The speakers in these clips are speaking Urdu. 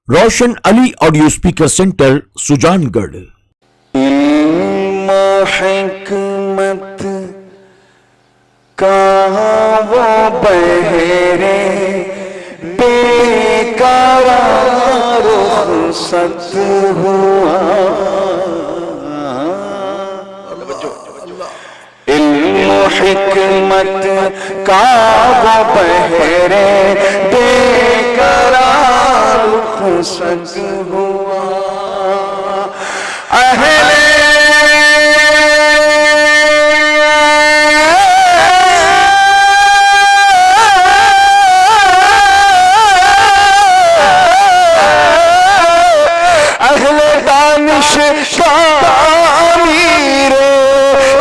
روشن علی آڈیو اسپیکر سینٹر سجان گڑھ۔ علم و حکمت کا وہ بہرے بے قرار رخصت ہوا، علم و حکمت کا وہ بہرے بے قرار رخصت ہوا، اہل دانش کا امیر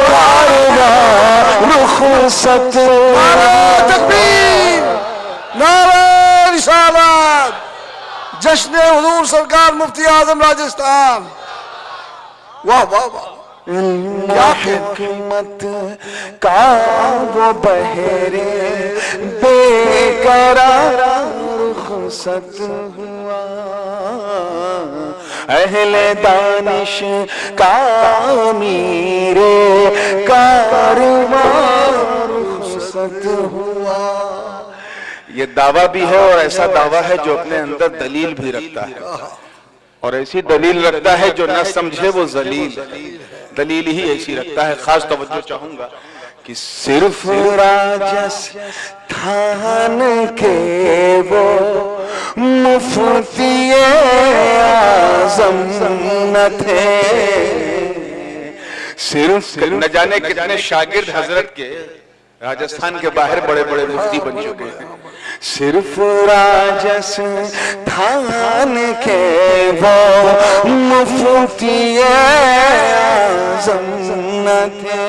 کارواں رخصت، نعرہ تکبیر، نعرہ رسالت، جشن حضور سرکار مفتی اعظم راجستھان۔ واہ واہ واہ، حکمت کا وہ بہرے بے قرار رخصت ہوا، اہل دانش کا امیر کارواں رخصت ہوا۔ یہ دعویٰ بھی ہے اور ایسا دعویٰ ہے جو اپنے اندر دلیل بھی رکھتا ہے، اور ایسی دلیل رکھتا ہے جو نہ سمجھے وہ ذلیل، دلیل ہی ایسی رکھتا ہے۔ خاص توجہ چاہوں گا کہ صرف راجستھان کے وہ مفتی اعظم نہ تھے، صرف نہ جانے کتنے شاگرد حضرت کے راجستھان کے باہر بڑے بڑے مفتی بن چکے ہیں، صرف راجستھان کے وہ مفتی اعظم نہ تھے،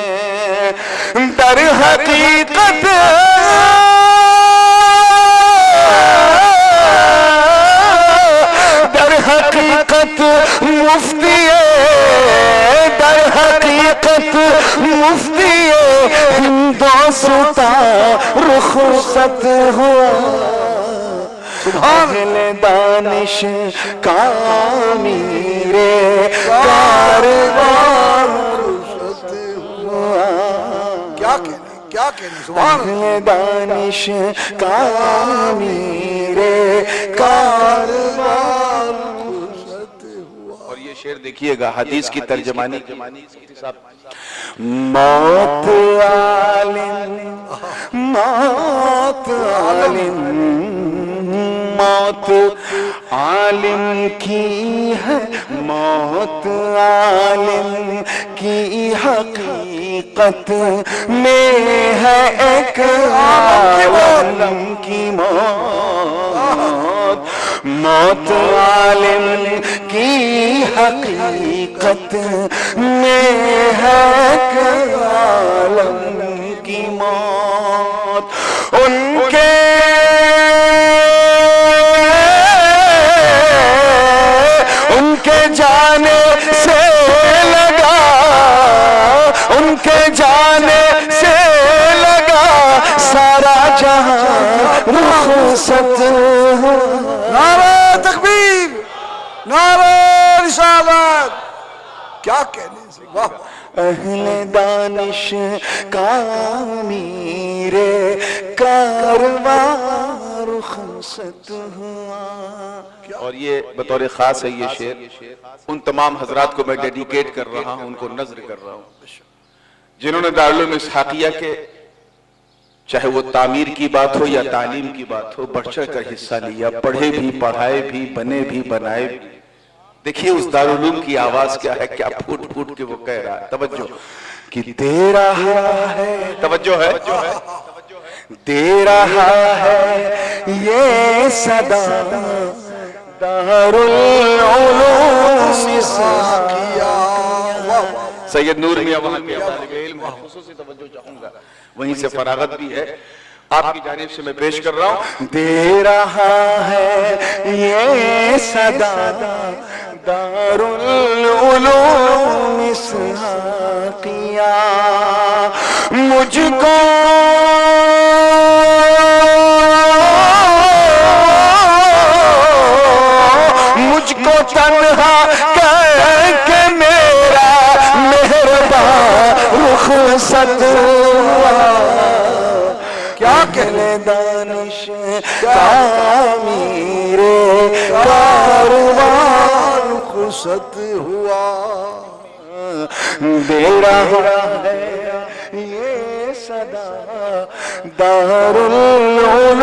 در حقیقت مفتی، در حقیقت مفتی ہندوستان رخصت ہوا، اہل دانش کا امیر کارواں رخصت ہوا، کیا کہنے سبحان اللہ۔ اہل دانش کا امیر کارواں رخصت ہوا۔ اور یہ شعر دیکھیے گا، حدیث کی ترجمانی موت عالم، موت عالم، موت عالم کی ہے، موت عالم کی حقیقت میں ہے ایک عالم کی موت، موت عالم کی حقیقت میں ہے ایک عالم کی موت، ان کے جانے سے لگا، ان کے جانے سے لگا سارا جہاں رخصت ہوا۔ نعرہ تکبیر، نعرہ رسالت، کیا کہنے سے، واہ واہ۔ اہل دانش کا امیر کارواں رخصت ہوا۔ اور یہ بطور خاص ہے یہ شعر ان تمام حضرات کو میں ڈیڈیکیٹ کر رہا ہوں، ان کو نذر کر رہا ہوں جنہوں نے دارالعلوم اسحاقیہ کے چاہے وہ تعمیر کی بات ہو یا تعلیم کی بات ہو بڑھ چڑھ کر حصہ لیا، پڑھے بھی، پڑھائے بھی، بنے بھی، بنائے بھی۔ دیکھیے اس دارالعلوم کی آواز کیا ہے، کیا پھوٹ پھوٹ کے وہ کہہ رہا ہے، توجہ کہ دے رہا ہے، توجہ ہے، دے رہا ہے یہ صدا دارالعلوم اسحاقیہ۔ سید نور میاں وہاں کے طالب علم ہے، خصوصی توجہ چاہوں گا، وہیں سے فراغت بھی ہے، آپ کی جانب سے میں پیش کر رہا ہوں۔ دے رہا ہے یہ صدا دارالعلوم اسحاقیہ، مجھ کو مجھ کو تنہا کر کے میرا مہربان رخصت ہوا کیا کہنے دانش تعمیر کاروان رخصت ہوا دے رہا ہے یہ صدا دارالعلوم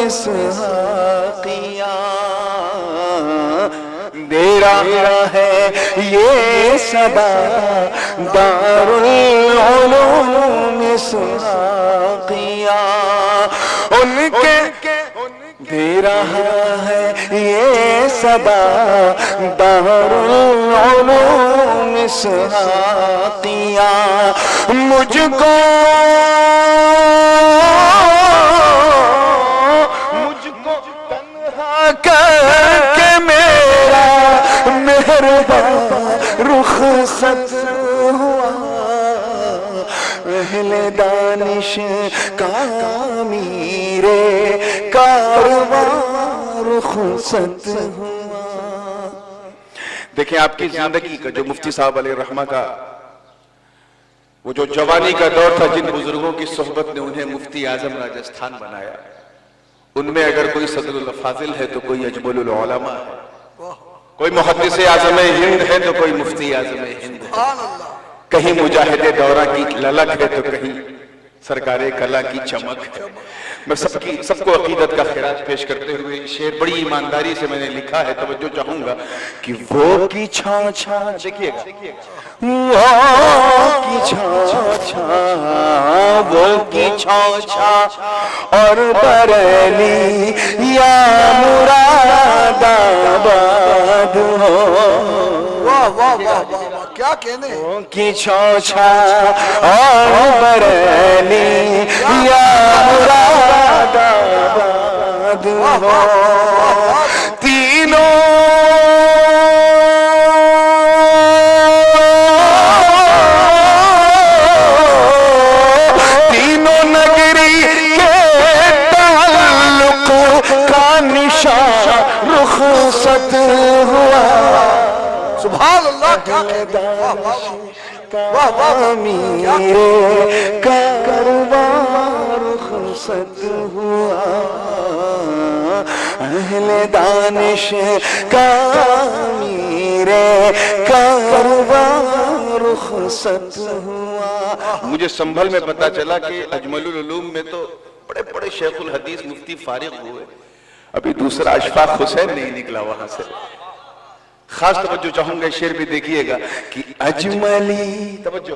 اسحاقیہ دے رہا ہے یہ صدا دارالعلوم اسحاقیہ ان کے دے رہا ہے یہ صدا دارالعلوم اسحاقیہ مجھ کو تنہا کر کے میرا مہربان رخصت ہوا اہل دانش کا امیر کاروان رخصت ہوا۔ دیکھیں آپ کی زندگی کا جو مفتی صاحب علیہ الرحمہ کا وہ جو جوانی کا دور تھا، جن بزرگوں کی صحبت نے انہیں مفتی اعظم راجستھان بنایا، ان میں اگر کوئی صدر الافاضل ہے تو کوئی اجمل العلماء ہے، کوئی محدث اعظم ہند ہے تو کوئی مفتی اعظم ہند ہے، کہیں مجاہد دورہ کی للک ہے تو کہیں سرکار کلا کی چمک ہے۔ میں سب کو عقیدت کا خراج پیش کرتے ہوئے شعر بڑی ایمانداری سے میں نے لکھا ہے، توجہ چاہوں گا کہ وہ کی چھاں چھاں، دیکھئے گا، وہ کی چھاں چھاں، وہ کی چھاں چھاں، اور بریلی یا مراد آباد ہو، واہ واہ واہ واہ کیا کہنے کی چھاں چھاں اور بریلی یا مراد آباد ہو، تینوں نگری کے تعلق کا نشان رخصت ہوا۔ سبحان اللہ کیا کہنے واہ واہ امیر کاروان رخصت ہوا اہل دانش کا امیر کاروان رخصت ہوا۔ مجھے سنبھل میں پتا چلا کہ اجمل العلوم میں تو بڑے بڑے شیخ الحدیث مفتی فارغ ہوئے، ابھی دوسرا اشفاق حسین نہیں نکلا وہاں سے۔ خاص توجہ چاہوں گا، شعر بھی دیکھیے گا کہ اجملی توجہ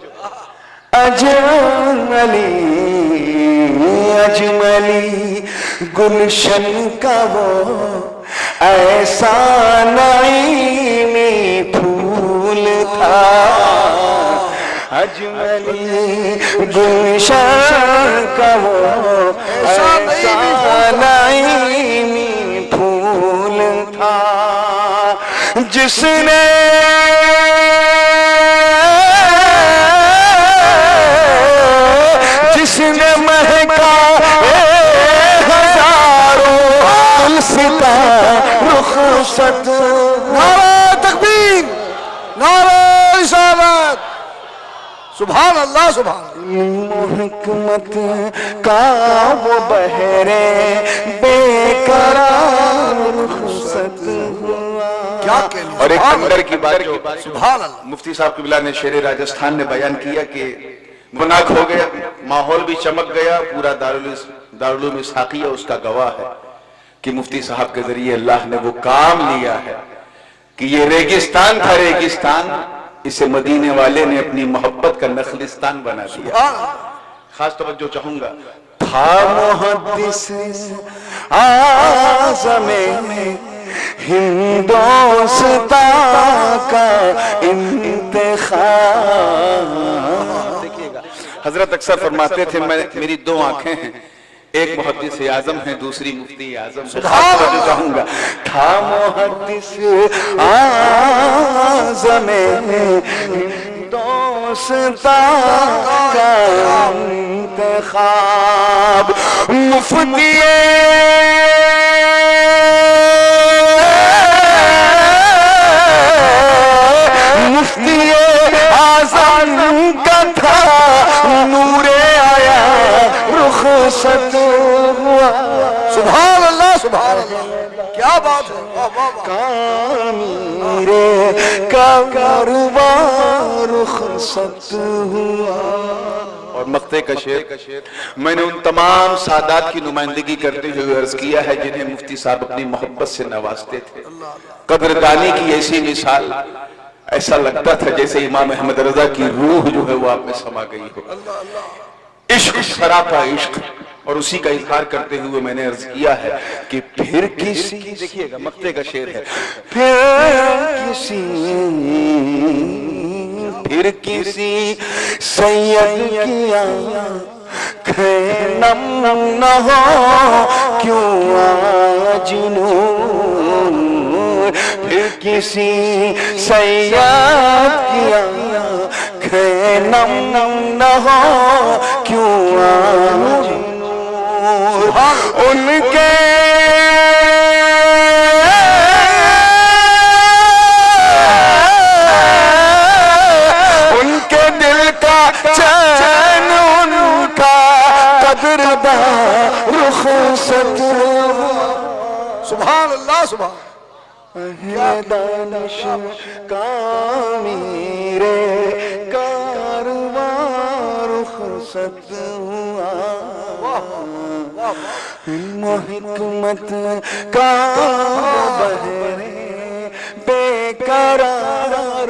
اجملی اجملی گلشن کا وہ ایسا نعیمی پھول تھا، اجملی گلشن کا وہ ایسا نعیمی پھول تھا، جس نے مہکا ہزاروں گلستاں رخصت۔ نعرہ تکبیر، نعرہ رسالت، سبحان اللہ سبحان اللہ۔ حکمت کا وہ بحرے بے قرار رخصت ہوا۔ کیا کہنے اور ایک اندر کی بات جو سبحان اللہ، مفتی صاحب قبلہ نے شعر راجستھان نے بیان کیا کہ مناک ہو گیا، ماحول بھی چمک گیا، پورا دارالعلوم اسحاقیہ اس کا گواہ ہے کہ مفتی صاحب کے ذریعے اللہ نے وہ کام لیا ہے کہ یہ ریگستان تھا، ریگستان اسے مدینے والے نے اپنی محبت کا نخلستان بنا دیا۔ خاص توجہ چاہوں گا، تھا محدث اعظم ہندوستان کا انتخاب۔ دیکھیے گا، حضرت اکثر فرماتے تھے میری دو آنکھیں ہیں، ایک محدث اعظم ہے، دوسری مفتی اعظم ہے۔ خاص توجہ چاہوں گا، تھا محدث اعظم ہندوستان کا انتخاب، مفتی بات ہے، واہ واہ واہ۔ تعمیر کارواں رخصت ہوا۔ اور مقطع کا شعر میں نے ان تمام سادات کی نمائندگی کرتے ہوئے عرض کیا ہے جنہیں مفتی صاحب اپنی محبت سے نوازتے تھے۔ قدردانی کی ایسی مثال، ایسا لگتا تھا جیسے امام احمد رضا کی روح جو ہے وہ آپ میں سما گئی ہو۔ عشق سراپا عشق، اور اسی کا اظہار کرتے ہوئے میں نے عرض کیا ہے کہ پھر کسی، دیکھیے گا مقطع کا شعر ہے، پھر کسی سید کی آنکھیں نم نہ ہو کیوں آج نور، پھر کسی سید کی آنکھیں نم نہ ہو کیوں آج نور، ان کے چین ان کا قدردان رخصت سبحان اللہ سبحان ہے دانش کامیر کارواں رخصت ہوا، علم و حکمت کا بحر بے قرار